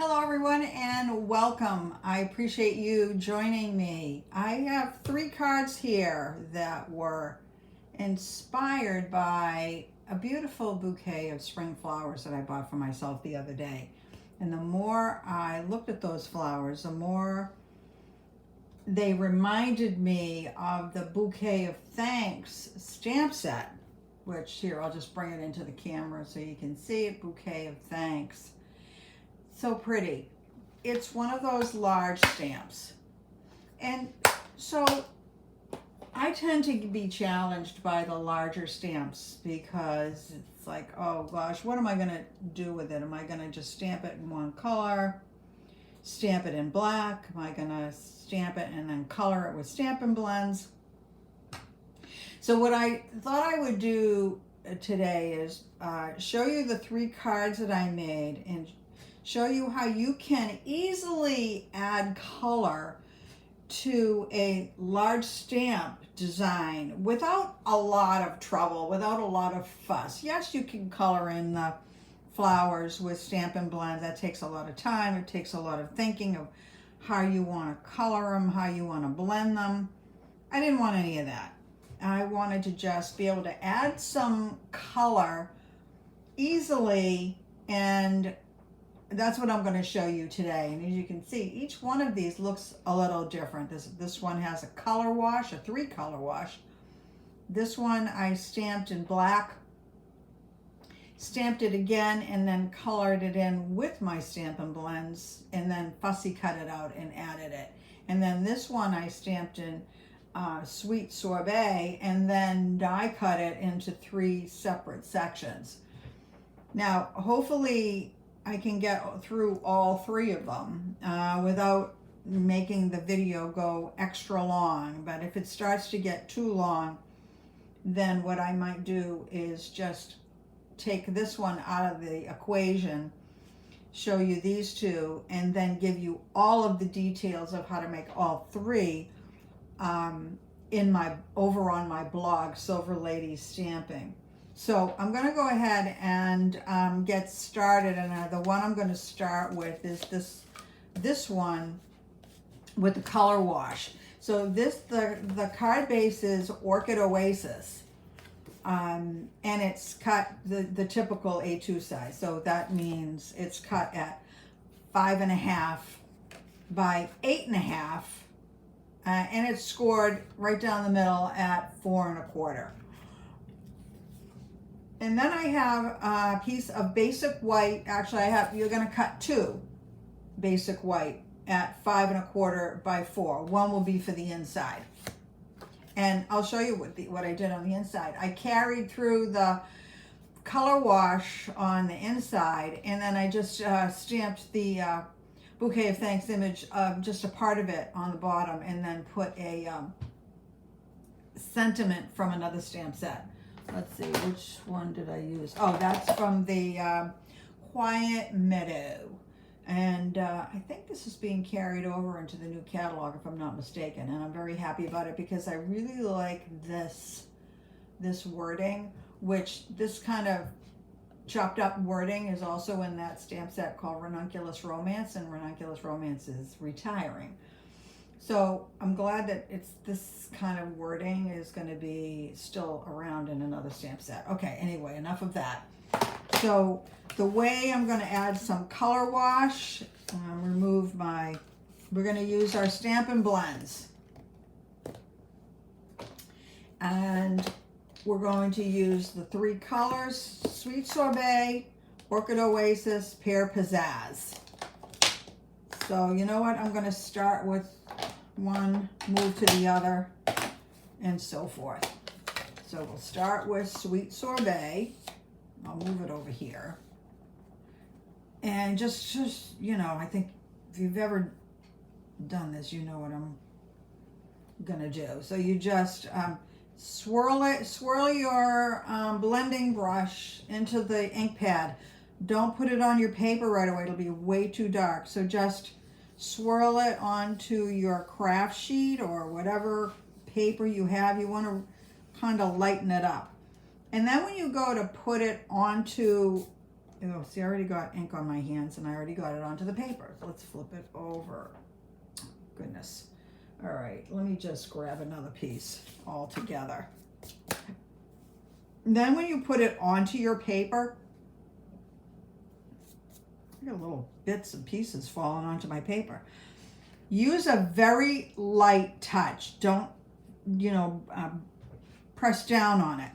Hello everyone and welcome. I appreciate you joining me. I have 3 cards here that were inspired by a beautiful bouquet of spring flowers that I bought for myself the other day. And the more I looked at those flowers, the more they reminded me of the Bouquet of Thanks stamp set, which here I'll just bring it into the camera so you can see it. Bouquet of Thanks. So pretty. It's one of those large stamps. And so I tend to be challenged by the larger stamps because it's like, oh gosh, what am I going to do with it? Am I going to just stamp it in one color, stamp it in black? Am I going to stamp it and then color it with Stampin' Blends? So what I thought I would do today is show you the 3 cards that I made and show you how you can easily add color to a large stamp design without a lot of trouble, without a lot of fuss. Yes, you can color in the flowers with Stampin' Blends. That takes a lot of time. It takes a lot of thinking of how you want to color them, how you want to blend them. I didn't want any of that. I wanted to just be able to add some color easily, and that's what I'm going to show you today. And as you can see, each one of these looks a little different. This one has a color wash, a 3 color wash. This one I stamped in black, stamped it again, and then colored it in with my Stampin' Blends, and then fussy cut it out and added it. And then this one I stamped in Sweet Sorbet, and then die cut it into 3 separate sections. Now, hopefully I can get through all 3 of them without making the video go extra long. But if it starts to get too long, then what I might do is just take this one out of the equation, show you these 2, and then give you all of the details of how to make all 3 over on my blog, Silver Lady Stamping. So I'm going to go ahead and get started, and the one I'm going to start with is this one with the color wash. So the card base is Orchid Oasis, and it's cut the typical A2 size. So that means it's cut at 5.5 by 8.5, and it's scored right down the middle at 4 1/4. And then I have a piece of basic white. Actually, you're going to cut 2 basic white at 5 1/4 by 4. One will be for the inside. And I'll show you what I did on the inside. I carried through the color wash on the inside, and then I just stamped the Bouquet of Thanks image, just a part of it on the bottom, and then put a sentiment from another stamp set. Let's see, which one did I use? Oh, that's from the Quiet Meadow. And I think this is being carried over into the new catalog, if I'm not mistaken. And I'm very happy about it because I really like this wording, which this kind of chopped up wording is also in that stamp set called Ranunculus Romance, and Ranunculus Romance is retiring. So I'm glad that this kind of wording is going to be still around in another stamp set. Okay, anyway, enough of that. So the way I'm going to add some color wash, we're going to use our Stampin' Blends. And we're going to use the 3 colors, Sweet Sorbet, Orchid Oasis, Pear Pizzazz. So you know what, I'm going to start with one, move to the other, and so forth. So we'll start with Sweet Sorbet. I'll move it over here. And just I think if you've ever done this, you know what I'm gonna do. So you just swirl your blending brush into the ink pad. Don't put it on your paper right away, it'll be way too dark. So just swirl it onto your craft sheet or whatever paper you have. You want to kind of lighten it up. And then when you go to put it onto Oh, see, I already got ink on my hands and I already got it onto the paper. Let's flip it over. Goodness. All right, let me just grab another piece all together. Then when you put it onto your paper, I got little bits and pieces falling onto my paper. Use a very light touch. Don't, press down on it.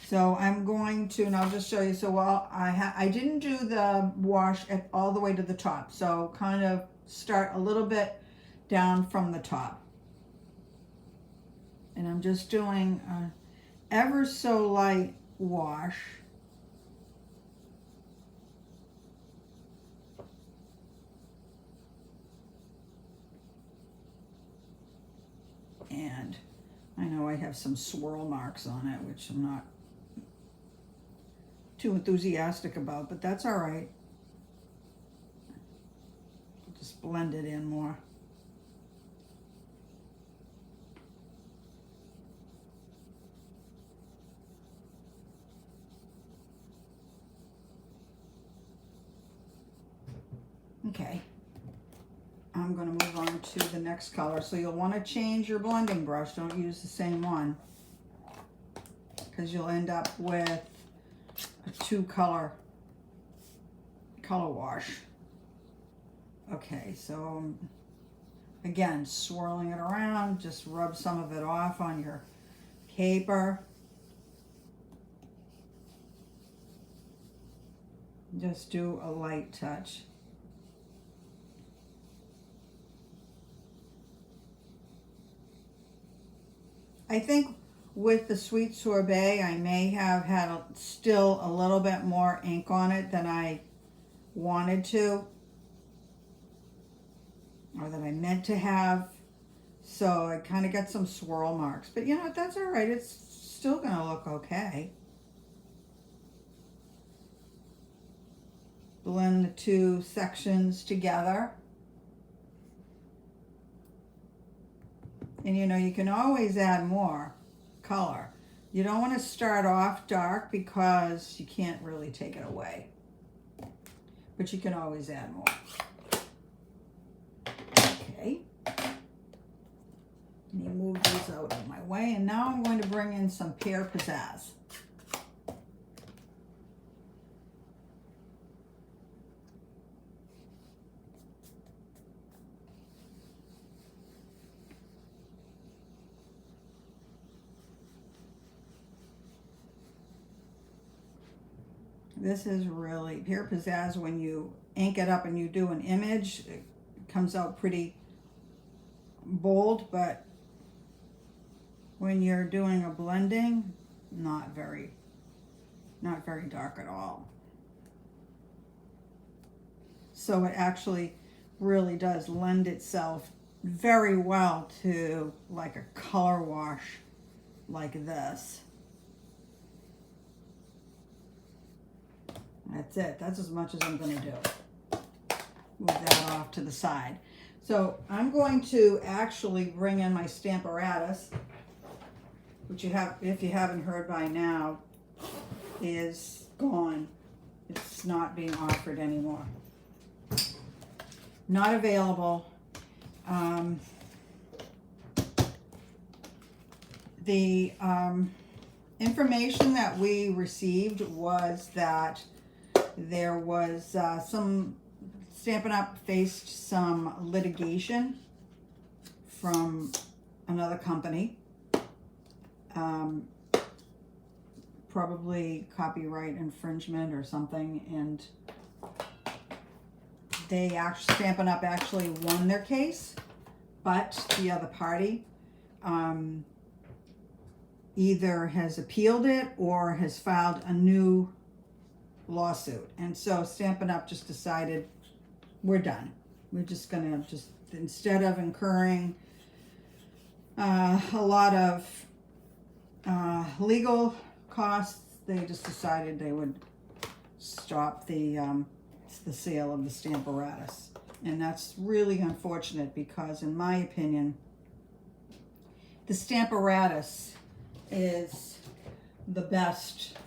So I'm going to, and I'll just show you. So I didn't do the wash all the way to the top. So kind of start a little bit down from the top. And I'm just doing a ever so light wash. And I know I have some swirl marks on it, which I'm not too enthusiastic about, but that's all right. I'll just blend it in more. Okay, I'm going to move on to the next color. So you'll want to change your blending brush. Don't use the same one, because you'll end up with a two-color wash. Okay, so again, swirling it around, just rub some of it off on your paper. Just do a light touch. I think with the sweet sorbet, I may have had still a little bit more ink on it than I wanted to, or that I meant to have. So I kind of got some swirl marks, but you know what, that's all right. It's still going to look okay. Blend the two sections together. And you can always add more color. You don't want to start off dark because you can't really take it away. But you can always add more. Okay. Let me move these out of my way. And now I'm going to bring in some Pear Pizzazz. This is really Pear Pizzazz. When you ink it up and you do an image, it comes out pretty bold, but when you're doing a blending, not very dark at all. So it actually really does lend itself very well to like a color wash like this. That's it. That's as much as I'm going to do. Move that off to the side. So I'm going to actually bring in my Stamparatus, which if you haven't heard by now, is gone. It's not being offered anymore. Not available. The information that we received was that there was some Stampin' Up! Faced some litigation from another company, probably copyright infringement or something, and Stampin' Up! Actually won their case, but the other party either has appealed it or has filed a new lawsuit. And so Stampin' Up! Just decided, we're done. We're just gonna instead of incurring a lot of legal costs, they just decided they would stop the sale of the Stamparatus. And that's really unfortunate because, in my opinion, the Stamparatus is the best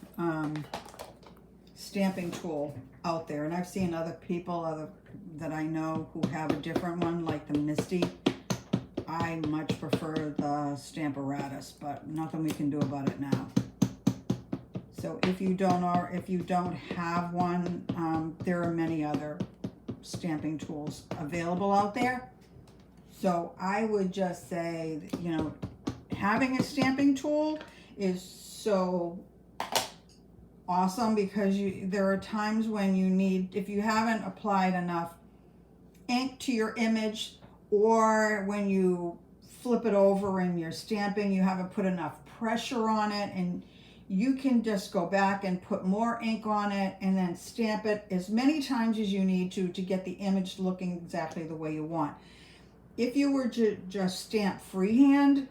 stamping tool out there, and I've seen other people that I know who have a different one, like the Misty. I much prefer the Stamparatus, but nothing we can do about it now. So if you don't have one, there are many other stamping tools available out there. So I would just say, you know, having a stamping tool is so awesome, because there are times when you need, if you haven't applied enough ink to your image, or when you flip it over and you're stamping, you haven't put enough pressure on it, and you can just go back and put more ink on it and then stamp it as many times as you need to get the image looking exactly the way you want. If you were to just stamp freehand,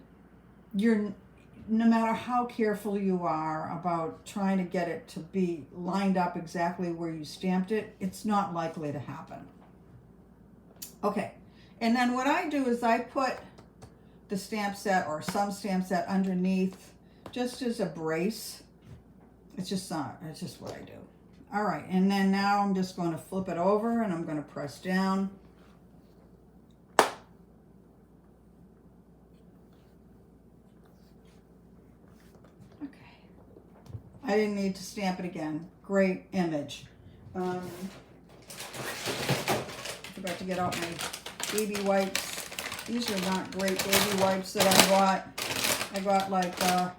no matter how careful you are about trying to get it to be lined up exactly where you stamped it, it's not likely to happen. Okay, and then what I do is I put the stamp set or some stamp set underneath just as a brace. It's just what I do. All right, and then now I'm just going to flip it over and I'm going to press down. I didn't need to stamp it again. Great image. Forgot to get out my baby wipes. These are not great baby wipes that I got. I got like, I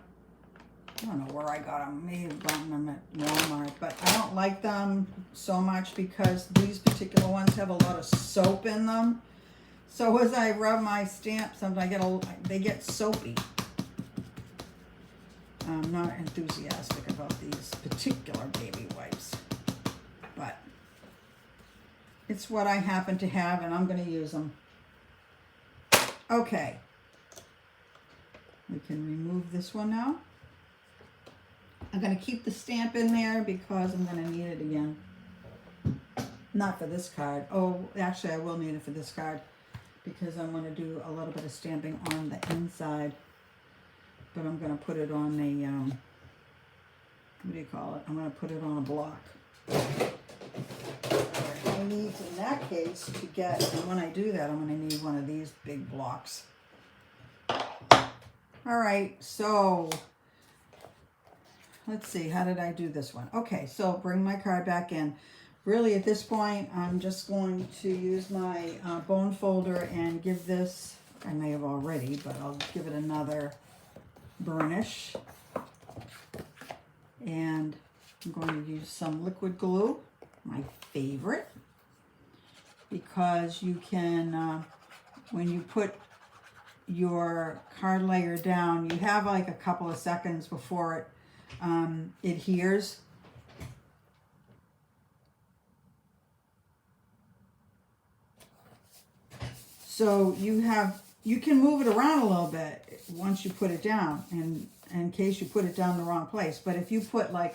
don't know where I got them. Maybe I've gotten them at Walmart. But I don't like them so much because these particular ones have a lot of soap in them. So as I rub my stamp, sometimes they get soapy. I'm not enthusiastic about these particular baby wipes, but it's what I happen to have, and I'm going to use them. Okay, we can remove this one now. I'm going to keep the stamp in there because I'm going to need it again. Not for this card. Oh, actually I will need it for this card because I'm going to do a little bit of stamping on the inside. But I'm going to put it on a, what do you call it? I'm going to put it on a block. I need, in that case, to get, and when I do that, I'm going to need one of these big blocks. All right, so let's see, how did I do this one? Okay, so bring my card back in. Really, at this point, I'm just going to use my bone folder and give this, I may have already, but I'll give it another burnish, and I'm going to use some liquid glue, my favorite, because you can, when you put your card layer down, you have like a couple of seconds before it adheres. So you can move it around a little bit once you put it down, and in case you put it down the wrong place. But if you put like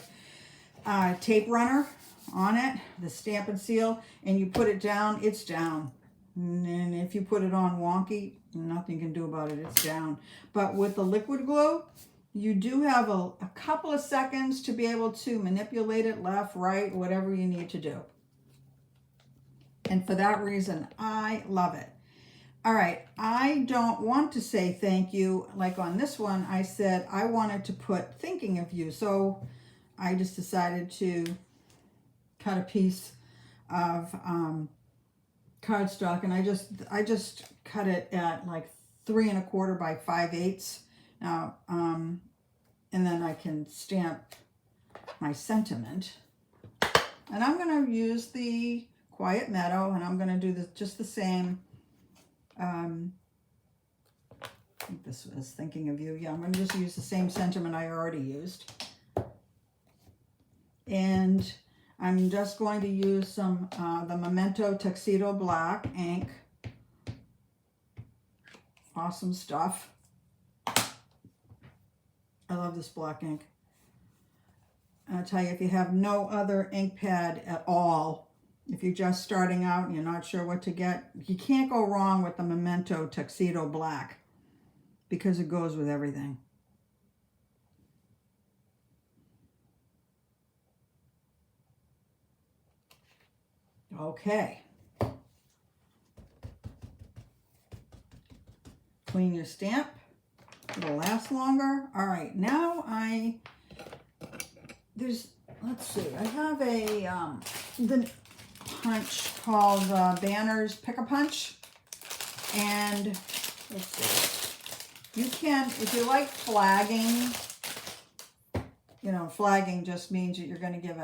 a tape runner on it, the stamp and seal, and you put it down, it's down. And if you put it on wonky, nothing you can do about it, it's down. But with the liquid glue, you do have a couple of seconds to be able to manipulate it left, right, whatever you need to do. And for that reason, I love it. All right, I don't want to say thank you. Like on this one, I said I wanted to put thinking of you. So I just decided to cut a piece of cardstock, and I just cut it at like 3 1/4 by 5/8. Now, and then I can stamp my sentiment. And I'm going to use the Quiet Meadow, and I'm going to do just the same. I think this was thinking of you. Yeah, I'm going to just use the same sentiment I already used. And I'm just going to use some the Memento Tuxedo Black ink. Awesome stuff. I love this black ink. I'll tell you, if you have no other ink pad at all, if you're just starting out and you're not sure what to get, you can't go wrong with the Memento Tuxedo Black because it goes with everything. Okay. Clean your stamp. It'll last longer. All right, now let's see, I have the punch called Banners Pick-a-Punch. And let's see, you can, if you like flagging, you know, flagging just means that you're going to give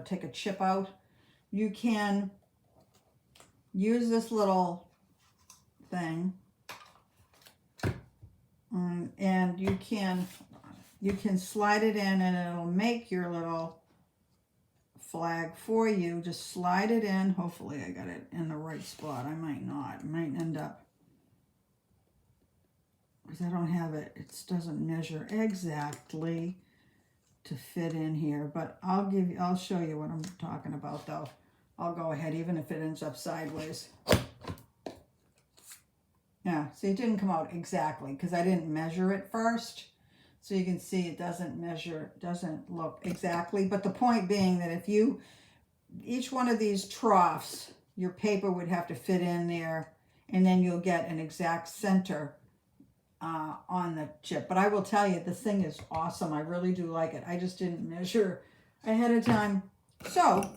take a chip out. You can use this little thing, and you can slide it in, and it'll make your little flag for you. Just slide it in. Hopefully I got it in the right spot. I might not. I might end up, because I don't have it. It doesn't measure exactly to fit in here, but I'll show you what I'm talking about though. I'll go ahead even if it ends up sideways. Yeah, see, it didn't come out exactly because I didn't measure it first. So you can see it doesn't look exactly. But the point being that if each one of these troughs, your paper would have to fit in there, and then you'll get an exact center on the chip. But I will tell you, this thing is awesome. I really do like it. I just didn't measure ahead of time. So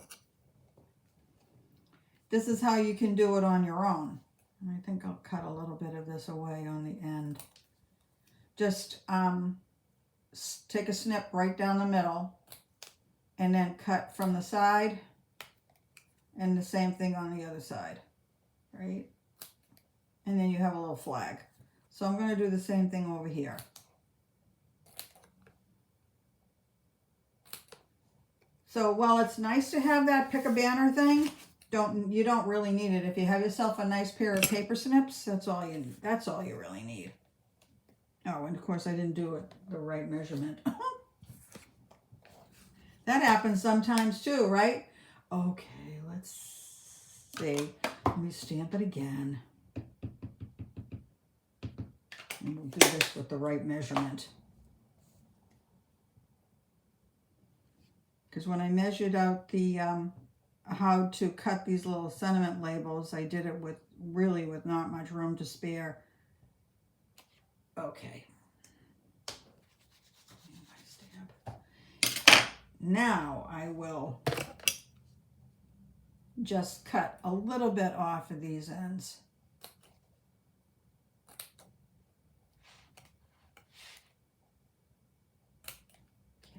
this is how you can do it on your own. And I think I'll cut a little bit of this away on the end. Just take a snip right down the middle, and then cut from the side, and the same thing on the other side, right? And then you have a little flag. So I'm going to do the same thing over here. So while it's nice to have that pick-a-banner thing, you don't really need it. If you have yourself a nice pair of paper snips, that's all you really need. Oh, and of course I didn't do it the right measurement. That happens sometimes too, right? Okay, let's see. Let me stamp it again. And we'll do this with the right measurement. Because when I measured out the how to cut these little sentiment labels, I did it with not much room to spare. Okay. Now I will just cut a little bit off of these ends.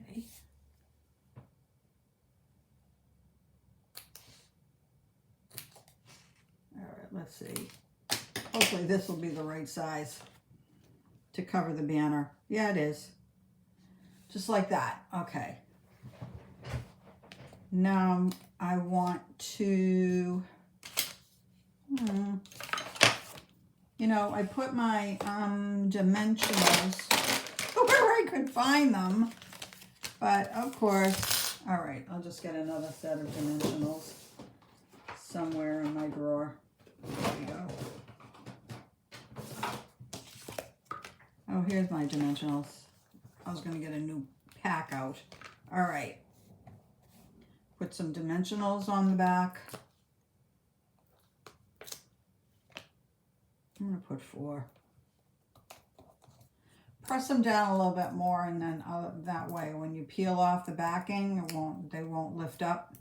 Okay. All right, let's see. Hopefully this will be the right size to cover the banner. Yeah, it is. Just like that. Okay. Now I want to, I put my dimensionals where I could find them. But of course, all right, I'll just get another set of dimensionals somewhere in my drawer. There we go. Oh, here's my dimensionals. I was going to get a new pack out. All right. Put some dimensionals on the back. I'm going to put 4. Press them down a little bit more, and then that way when you peel off the backing, they won't lift up.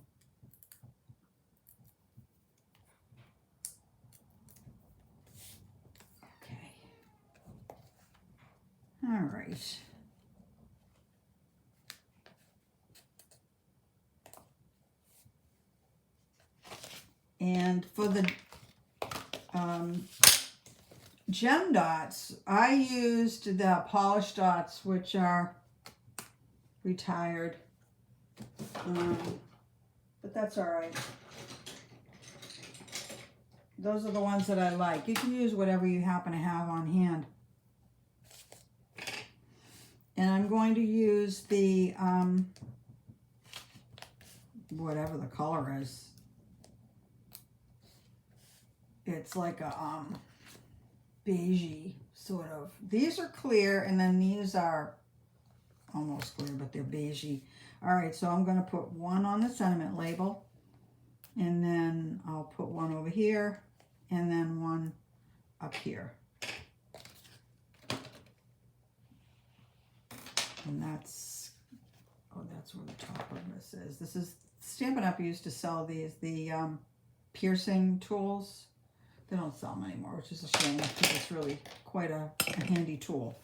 Okay. All right. And for the gem dots, I used the polish dots, which are retired, but that's all right. Those are the ones that I like. You can use whatever you happen to have on hand. And I'm going to use the, whatever the color is. It's like a beigey sort of. These are clear, and then these are almost clear, but they're beigey. All right, so I'm going to put 1 on the sentiment label, And then I'll put one over here and then one up here. And that's, oh, that's where the top of this is. This is, Stampin' Up! Used to sell these, the piercing tools. They don't sell them anymore, which is a shame because it's really quite a handy tool.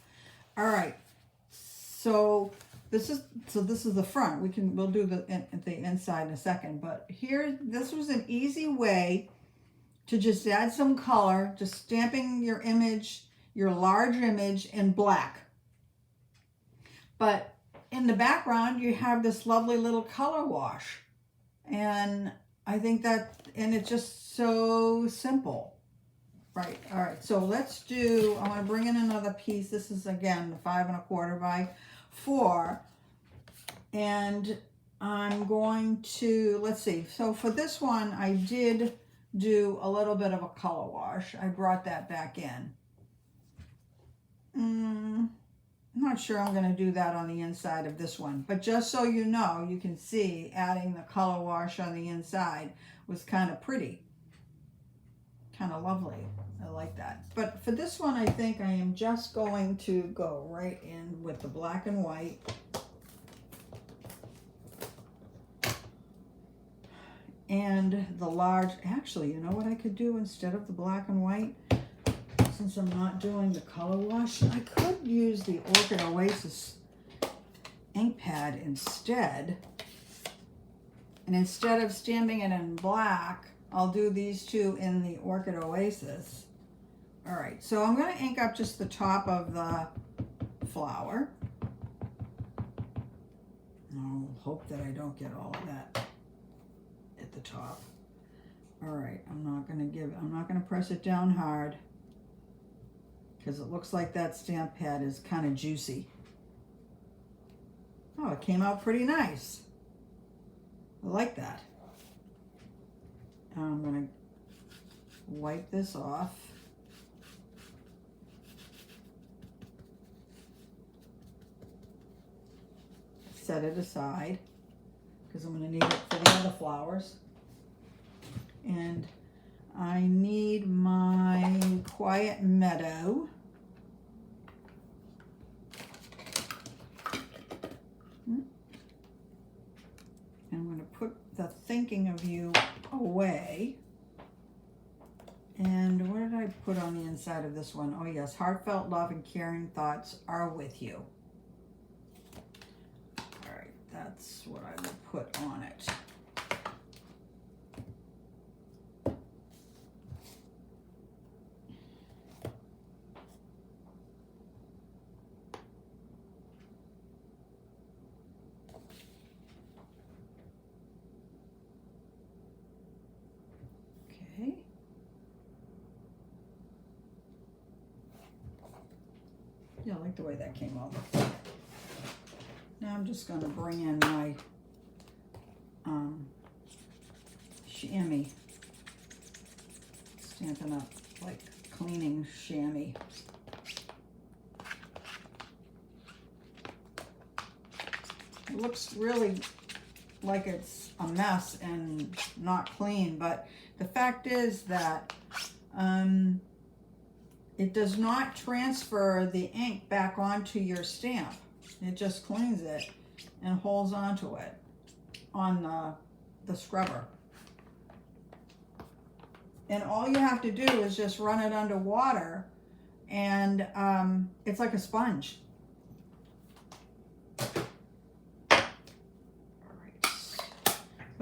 All right, so this is the front. We'll do the inside in a second, but here, this was an easy way to just add some color, just stamping your image, your large image in black. But in the background, you have this lovely little color wash. And I think that, and it's just so simple. Right, all right, so let's do, I want to bring in another piece. This is, again, the 5 1/4 by 4. And I'm going to, let's see, so for this one, I did do a little bit of a color wash. I brought that back in. I'm not sure I'm going to do that on the inside of this one, but just so you know, you can see adding the color wash on the inside was kind of pretty, kind of lovely. I like that. But for this one, I think I am just going to go right in with the black and white. And the large, actually, you know what I could do instead of the black and white? Since I'm not doing the color wash, I could use the Orchid Oasis ink pad instead. And instead of stamping it in black, I'll do these two in the Orchid Oasis. All right, so I'm going to ink up just the top of the flower. I'll hope that I don't get all of that at the top. All right, I'm not going to press it down hard because it looks like that stamp pad is kind of juicy. Oh, it came out pretty nice. I like that. I'm going to wipe this off. Set it aside because I'm going to need it for the other flowers. And I need my Quiet Meadow. I'm going to put the Thinking of You away. And what did I put on the inside of this one? Oh yes, heartfelt love and caring thoughts are with you. All right, that's what I will put on it. Okay. Yeah, I like the way that came out. Now I'm just going to bring in my chamois, Stampin' Up! Like cleaning chamois. It looks really like it's a mess and not clean, but the fact is that it does not transfer the ink back onto your stamp. It just cleans it and holds onto it on the scrubber. And all you have to do is just run it under water, and it's like a sponge.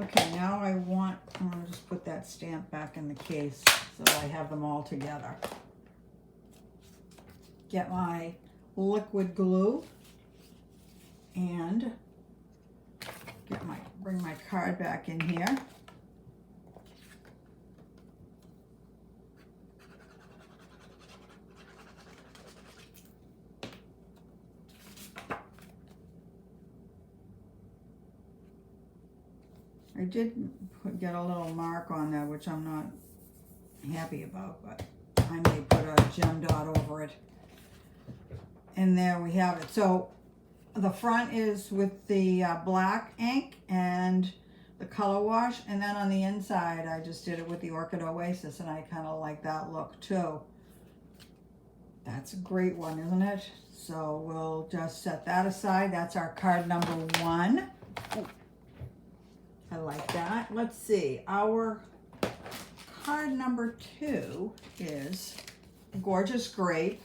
Okay, now I'm going to just put that stamp back in the case so I have them all together. Get my liquid glue and bring my card back in here. I did get a little mark on that, which I'm not happy about, but I may put a gem dot over it. And there we have it. So the front is with the black ink, and the color wash, and then on the inside I just did it with the Orchid Oasis, and I kind of like that look too. That's a great one, isn't it? So we'll just set that aside. That's our card number 1. Ooh, I like that. Let's see, our card number 2 is Gorgeous Grape,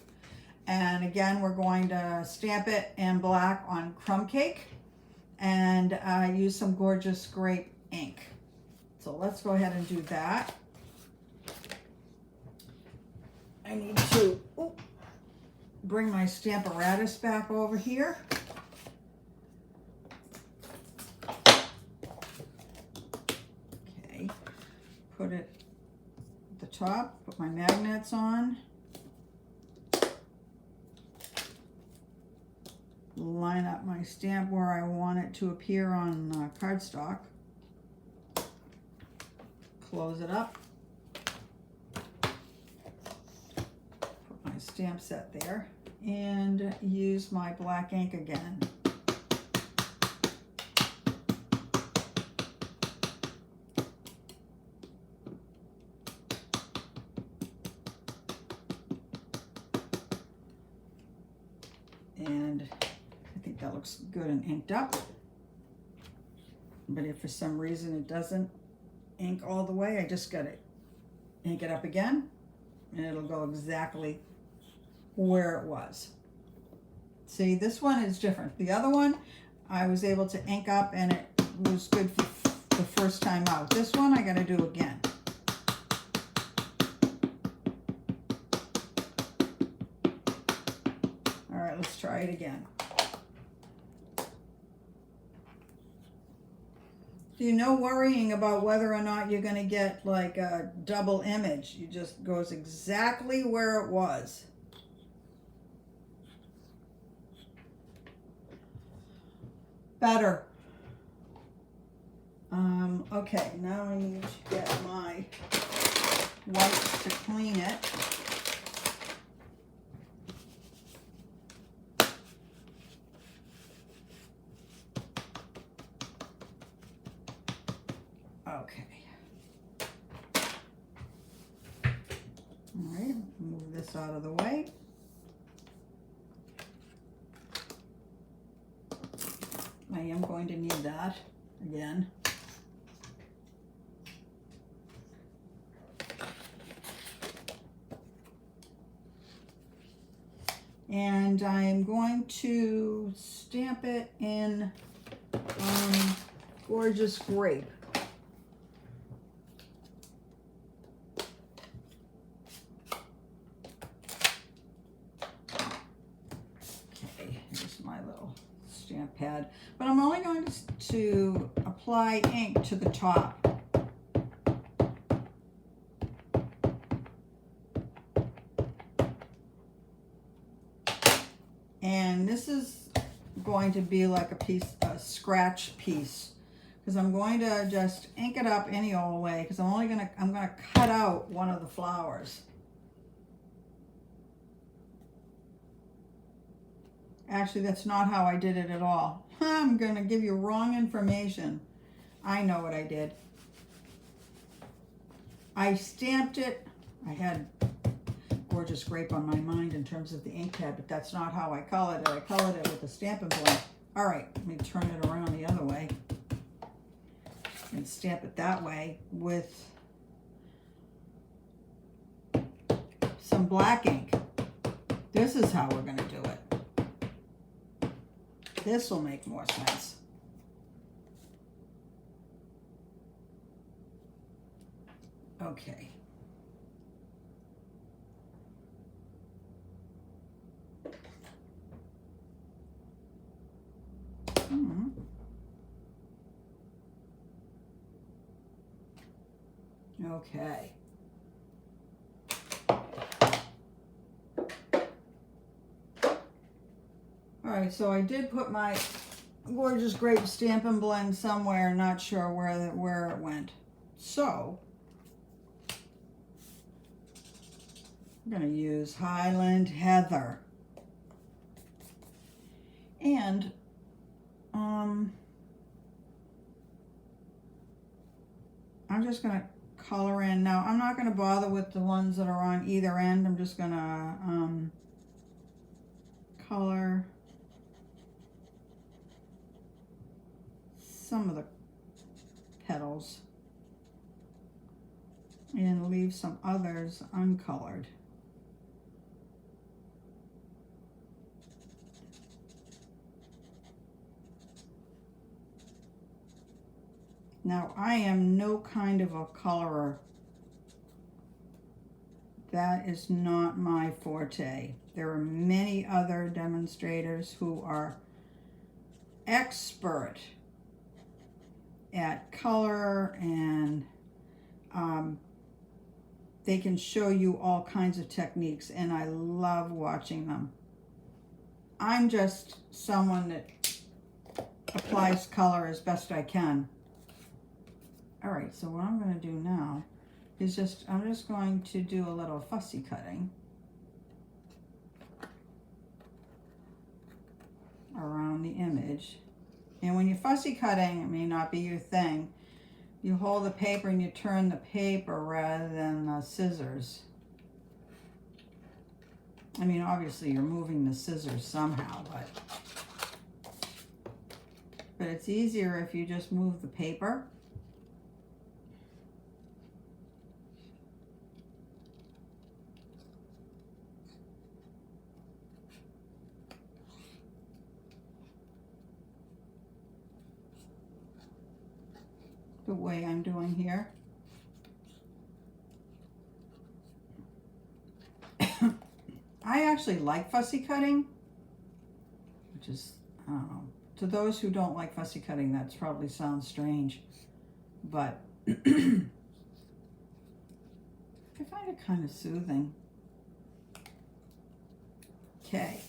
and again we're going to stamp it in black on crumb cake and use some Gorgeous Grape ink. So let's go ahead and do that. I need to bring my Stamparatus back over here. Okay, put it at the top, put my magnets on. Line up my stamp where I want it to appear on cardstock. Close it up. Put my stamp set there and use my black ink again. And I think that looks good and inked up. But if for some reason it doesn't ink all the way, I just got to ink it up again and it'll go exactly where it was. See, this one is different. The other one I was able to ink up and it was good for the first time out. This one I got to do again. All right, let's try it again. So no worrying about whether or not you're going to get like a double image. It just goes exactly where it was. Better. Okay, now I need to get my wipes to clean it. Okay. All right, move this out of the way. I am going to need that again. And I'm going to stamp it in Gorgeous Grape. Okay, here's my little stamp pad. But I'm only going to apply ink to the top. And this is going to be like a scratch piece, because I'm going to just ink it up any old way, because I'm gonna cut out one of the flowers. Actually, that's not how I did it at all. I'm gonna give you wrong information. I know what I did. I stamped it. I had Gorgeous Grape on my mind in terms of the ink pad, but that's not how I colored it. I colored it with a Stampin' Blend. All right, let me turn it around the other way and stamp it that way with some black ink. This is how we're going to do it. This will make more sense. Okay. Okay. All right, so I did put my Gorgeous Grape Stampin' Blend somewhere, not sure where it went. So I'm going to use Highland Heather. And I'm just going to color in. Now, I'm not going to bother with the ones that are on either end. I'm just going to color some of the petals and leave some others uncolored. Now, I am no kind of a colorer. That is not my forte. There are many other demonstrators who are expert at color, and they can show you all kinds of techniques, and I love watching them. I'm just someone that applies color as best I can. All right, so what I'm going to do now is I'm just going to do a little fussy cutting around the image. And when you're fussy cutting, it may not be your thing. You hold the paper and you turn the paper rather than the scissors. I mean, obviously you're moving the scissors somehow, but it's easier if you just move the paper. The way I'm doing here. I actually like fussy cutting, which is, I don't know, to those who don't like fussy cutting, that probably sounds strange, but I find it kind of soothing. Okay.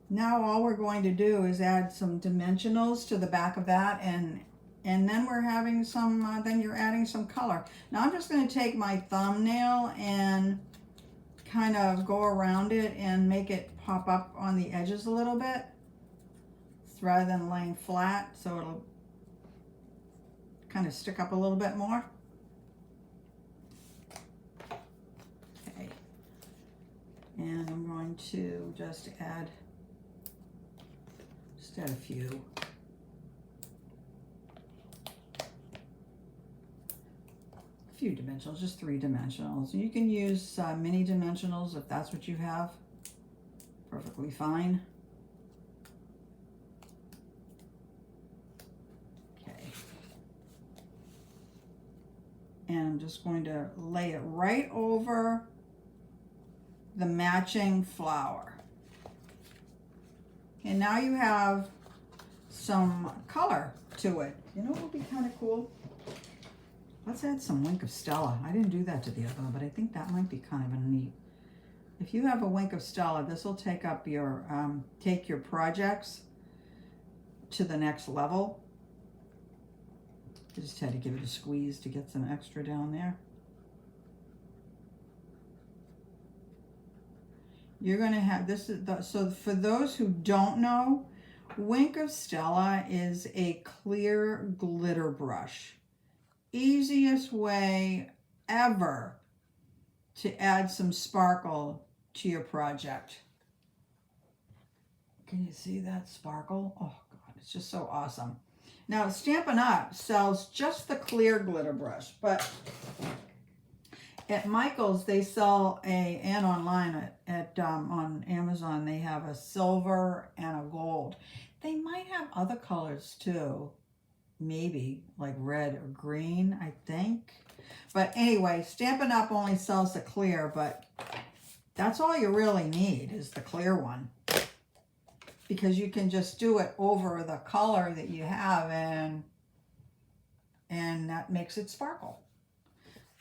Now all we're going to do is add some dimensionals to the back of that, and then we're having some, then you're adding some color. Now I'm just going to take my thumbnail and kind of go around it and make it pop up on the edges a little bit rather than laying flat, so it'll kind of stick up a little bit more. Okay. And I'm going to just add a few. A few dimensionals, just 3 dimensionals. You can use mini dimensionals if that's what you have. Perfectly fine. Okay. And I'm just going to lay it right over the matching flower. And now you have some color to it. You know what would be kind of cool? Let's add some Wink of Stella. I didn't do that to the other one, but I think that might be kind of a neat. If you have a Wink of Stella, this will take up your, take your projects to the next level. I just had to give it a squeeze to get some extra down there. You're going to have, this is the, so for those who don't know, Wink of Stella is a clear glitter brush. Easiest way ever to add some sparkle to your project. Can you see that sparkle? Oh God, it's just so awesome. Now Stampin' Up! Sells just the clear glitter brush, but at Michael's, they sell and online on Amazon, they have a silver and a gold. They might have other colors too, maybe like red or green, I think. But anyway, Stampin' Up! Only sells the clear, but that's all you really need is the clear one, because you can just do it over the color that you have, and that makes it sparkle.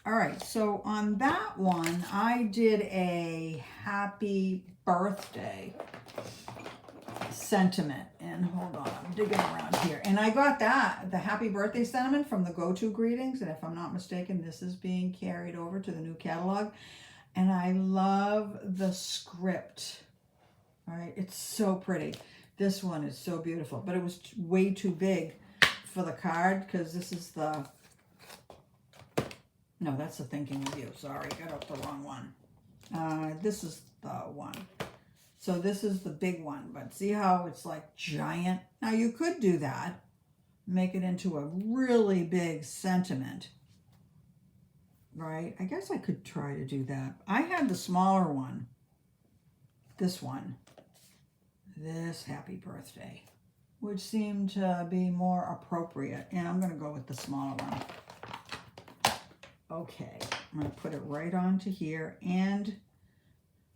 All right, so on that one, I did a happy birthday sentiment. And hold on, I'm digging around here. And I got the happy birthday sentiment from the Go-To Greetings. And if I'm not mistaken, this is being carried over to the new catalog. And I love the script. All right, it's so pretty. This one is so beautiful, but it was way too big for the card because this is the, no, that's the Thinking of You. Sorry, got up the wrong one. This is the one. So this is the big one, but see how it's like giant? Now you could do that, make it into a really big sentiment, right? I guess I could try to do that. I had the smaller one, this one, this happy birthday, which seemed to be more appropriate. And I'm going to go with the smaller one. Okay, I'm going to put it right onto here, and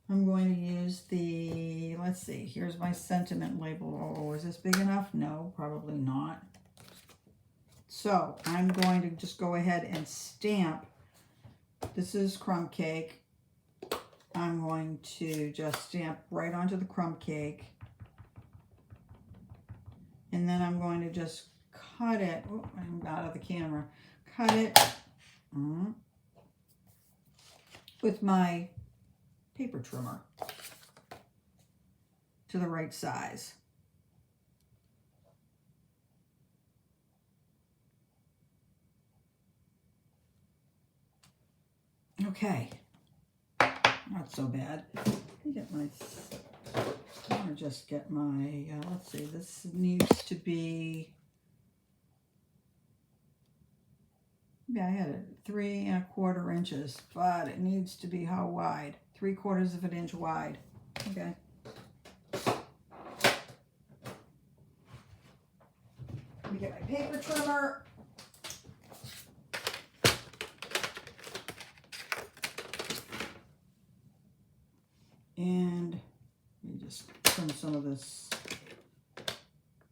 I'm going to use the, let's see, here's my sentiment label. Oh, is this big enough? No, probably not. So I'm going to just go ahead and stamp. This is crumb cake. I'm going to just stamp right onto the crumb cake. And then I'm going to just cut it. Oh, I'm out of the camera. Cut it with my paper trimmer to the right size. Okay, not so bad. I want to just get my, let's see, this needs to be, yeah, I had it 3 1/4 inches, but it needs to be how wide? 3/4 of an inch wide. Okay. Let me get my paper trimmer. And let me just trim some of this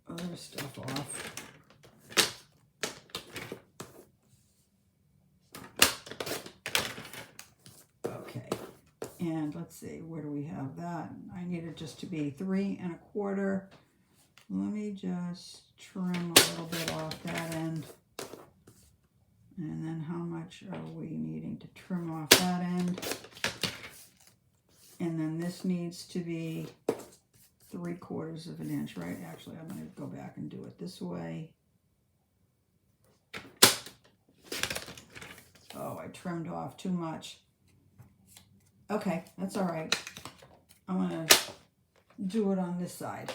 other stuff off. Okay, and let's see, where do we have that? I need it just to be 3 1/4. Let me just trim a little bit off that end. And then how much are we needing to trim off that end? And then this needs to be 3/4 of an inch, right? Actually, I'm going to go back and do it this way. Oh, I trimmed off too much. Okay, that's all right. I'm going to do it on this side.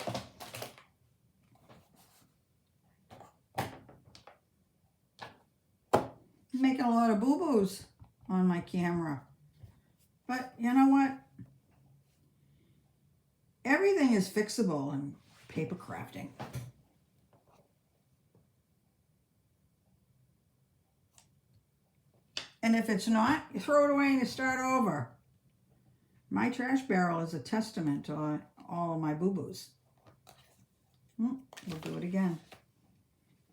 I'm making a lot of boo-boos on my camera. But you know what? Everything is fixable in paper crafting. And if it's not, you throw it away and you start over. My trash barrel is a testament to all of my boo-boos. We'll do it again.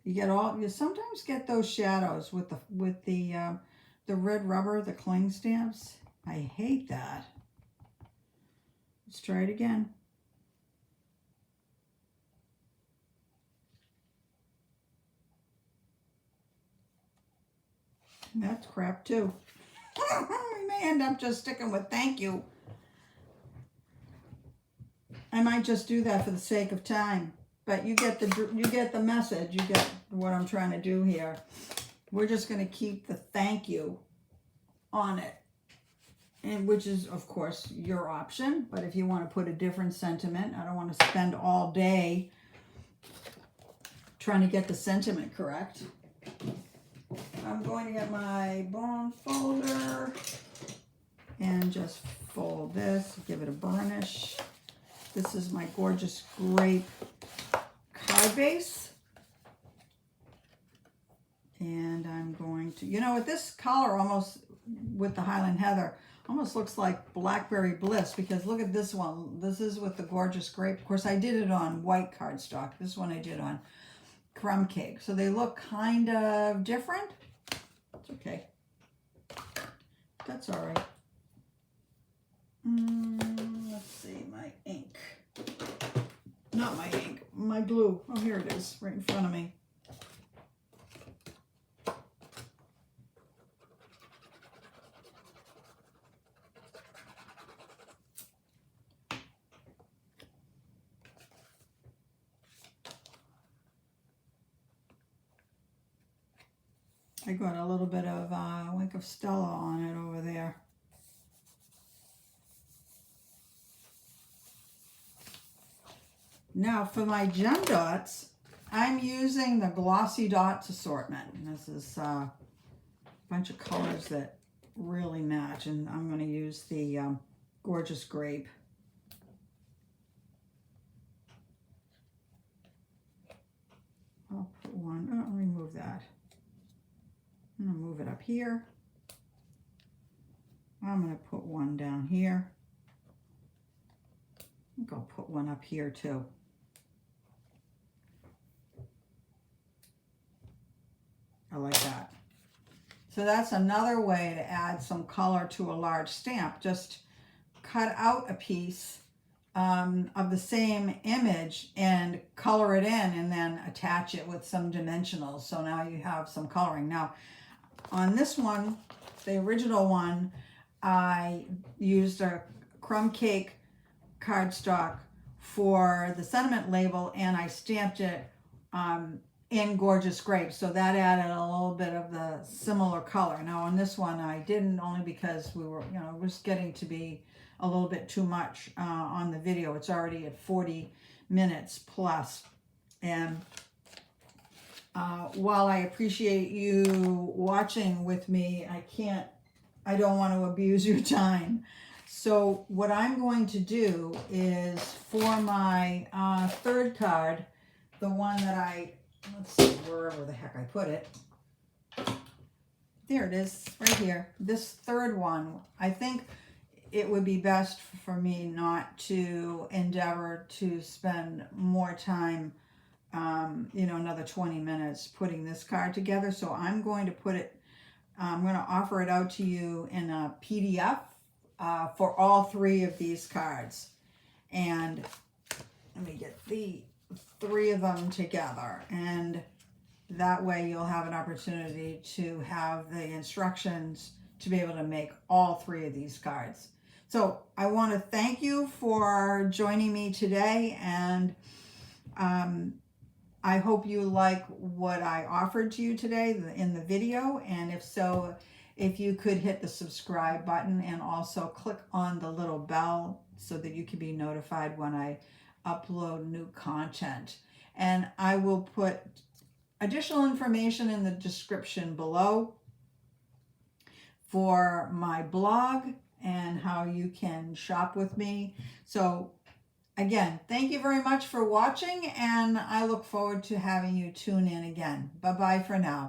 You sometimes get those shadows with the red rubber, the cling stamps. I hate that. Let's try it again. That's crap too. We may end up just sticking with thank you. I might just do that for the sake of time, but you get the message. You get what I'm trying to do here. We're just going to keep the thank you on it, and which is of course your option. But if you want to put a different sentiment, I don't want to spend all day trying to get the sentiment correct. I'm going to get my bone folder and just fold this, give it a burnish. This is my gorgeous grape card base. And I'm going to, you know, with this color almost, with the Highland Heather, almost looks like Blackberry Bliss, because look at this one. This is with the gorgeous grape. Of course, I did it on white cardstock. This one I did on crumb cake. So they look kind of different. It's okay. That's all right. Let's see, my ink. Not my ink, my glue. Oh, here it is, right in front of me. I got a little bit of Wink of Stella on it over there. Now for my gem dots, I'm using the Glossy Dots assortment. And this is a bunch of colors that really match. And I'm going to use the Gorgeous Grape. I'll put one, I'll remove that. I'm going to move it up here. I'm going to put one down here. I think I'll put one up here too. I like that. So that's another way to add some color to a large stamp. Just cut out a piece of the same image and color it in and then attach it with some dimensionals. So now you have some coloring. Now on this one, the original one, I used a crumb cake cardstock for the sentiment label and I stamped it in Gorgeous Grape. So that added a little bit of the similar color. Now on this one I didn't, only because we were, it was getting to be a little bit too much on the video. It's already at 40 minutes plus. And while I appreciate you watching with me, I don't want to abuse your time. So what I'm going to do is for my third card, the one that let's see, wherever the heck I put it. There it is, right here. This third one, I think it would be best for me not to endeavor to spend more time, another 20 minutes putting this card together. So I'm going to I'm going to offer it out to you in a PDF for all three of these cards. And let me get the three of them together. And that way you'll have an opportunity to have the instructions to be able to make all three of these cards. So I want to thank you for joining me today, and I hope you like what I offered to you today in the video, and if so, if you could hit the subscribe button and also click on the little bell so that you can be notified when I upload new content. And I will put additional information in the description below for my blog and how you can shop with me. So again, thank you very much for watching, and I look forward to having you tune in again. Bye-bye for now.